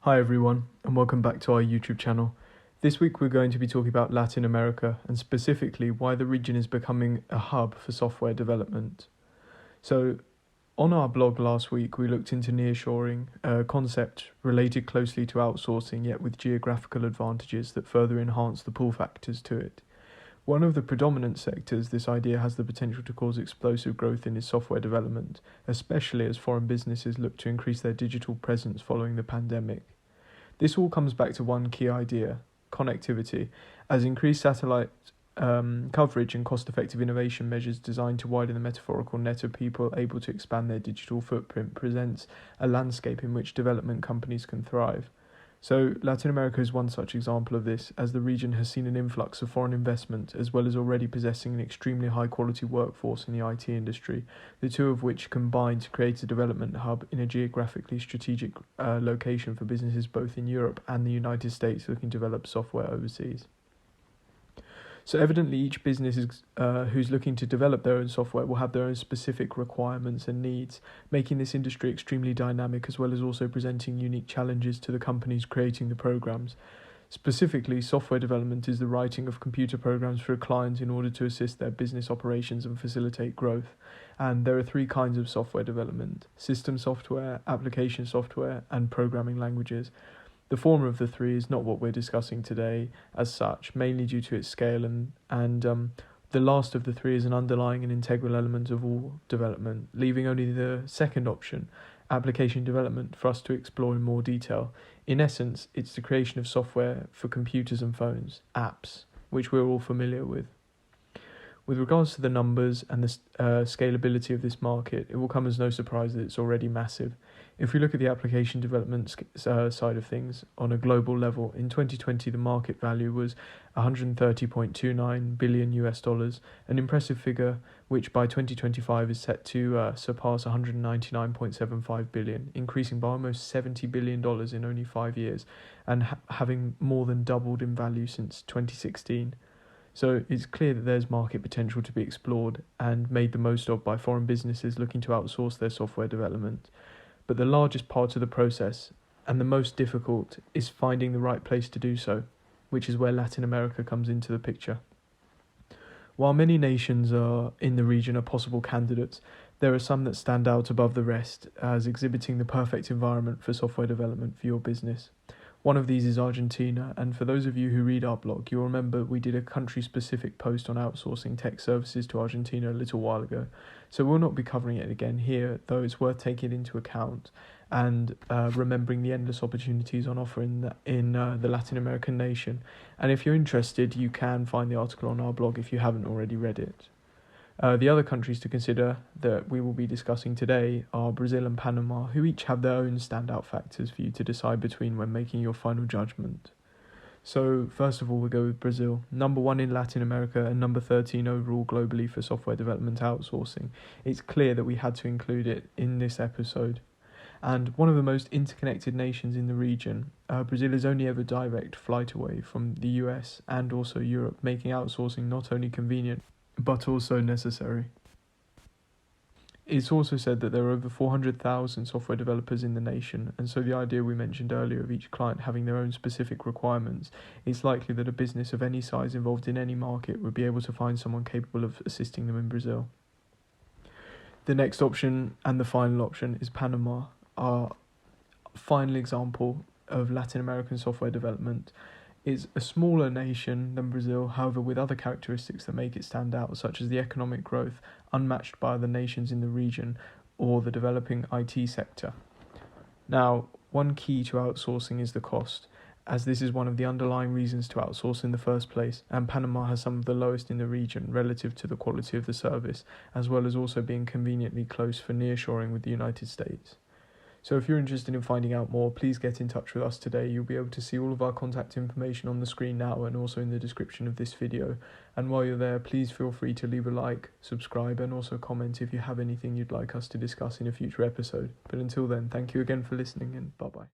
Hi everyone, and welcome back to our YouTube channel. This week we're going to be talking about Latin America, and specifically why the region is becoming a hub for software development. So, on our blog last week we looked into nearshoring, a concept related closely to outsourcing yet with geographical advantages that further enhance the pull factors to it. One of the predominant sectors this idea has the potential to cause explosive growth in is software development, especially as foreign businesses look to increase their digital presence following the pandemic. This all comes back to one key idea: connectivity, as increased satellite coverage and cost-effective innovation measures designed to widen the metaphorical net of people able to expand their digital footprint presents a landscape in which development companies can thrive. So Latin America is one such example of this, as the region has seen an influx of foreign investment as well as already possessing an extremely high quality workforce in the IT industry, the two of which combine to create a development hub in a geographically strategic location for businesses both in Europe and the United States looking to develop software overseas. So evidently each business who's looking to develop their own software will have their own specific requirements and needs, making this industry extremely dynamic as well as also presenting unique challenges to the companies creating the programs. Specifically, software development is the writing of computer programs for a client in order to assist their business operations and facilitate growth. And there are three kinds of software development: system software, application software, and programming languages. The former of the three is not what we're discussing today as such, mainly due to its scale, and the last of the three is an underlying and integral element of all development, leaving only the second option, application development, for us to explore in more detail. In essence, it's the creation of software for computers and phones, apps, which we're all familiar with. With regards to the numbers and the scalability of this market, it will come as no surprise that it's already massive. If we look at the application development side of things on a global level, in 2020 the market value was $130.29 billion US dollars, an impressive figure which by 2025 is set to surpass $199.75 billion, increasing by almost $70 billion in only 5 years, and having more than doubled in value since 2016. So it's clear that there's market potential to be explored and made the most of by foreign businesses looking to outsource their software development. But the largest part of the process, and the most difficult, is finding the right place to do so, which is where Latin America comes into the picture. While many nations in the region are possible candidates, there are some that stand out above the rest as exhibiting the perfect environment for software development for your business. One of these is Argentina, and for those of you who read our blog, you'll remember we did a country-specific post on outsourcing tech services to Argentina a little while ago. So we'll not be covering it again here, though it's worth taking into account and remembering the endless opportunities on offer in the Latin American nation. And if you're interested, you can find the article on our blog if you haven't already read it. The other countries to consider that we will be discussing today are Brazil and Panama, who each have their own standout factors for you to decide between when making your final judgment. So first of all, we'll go with Brazil, number 1 in Latin America and number 13 overall globally for software development outsourcing. It's clear that we had to include it in this episode. And one of the most interconnected nations in the region, Brazil is only ever direct flight away from the US and also Europe, making outsourcing not only convenient, but also necessary. It's also said that there are over 400,000 software developers in the nation, and so the idea we mentioned earlier of each client having their own specific requirements, it's likely that a business of any size involved in any market would be able to find someone capable of assisting them in Brazil. The next option, and the final option, is Panama, our final example of Latin American software development. It's a smaller nation than Brazil, however with other characteristics that make it stand out, such as the economic growth unmatched by other nations in the region or the developing IT sector. Now, one key to outsourcing is the cost, as this is one of the underlying reasons to outsource in the first place, and Panama has some of the lowest in the region relative to the quality of the service, as well as also being conveniently close for nearshoring with the United States. So if you're interested in finding out more, please get in touch with us today. You'll be able to see all of our contact information on the screen now and also in the description of this video. And while you're there, please feel free to leave a like, subscribe, and also comment if you have anything you'd like us to discuss in a future episode. But until then, thank you again for listening, and bye-bye.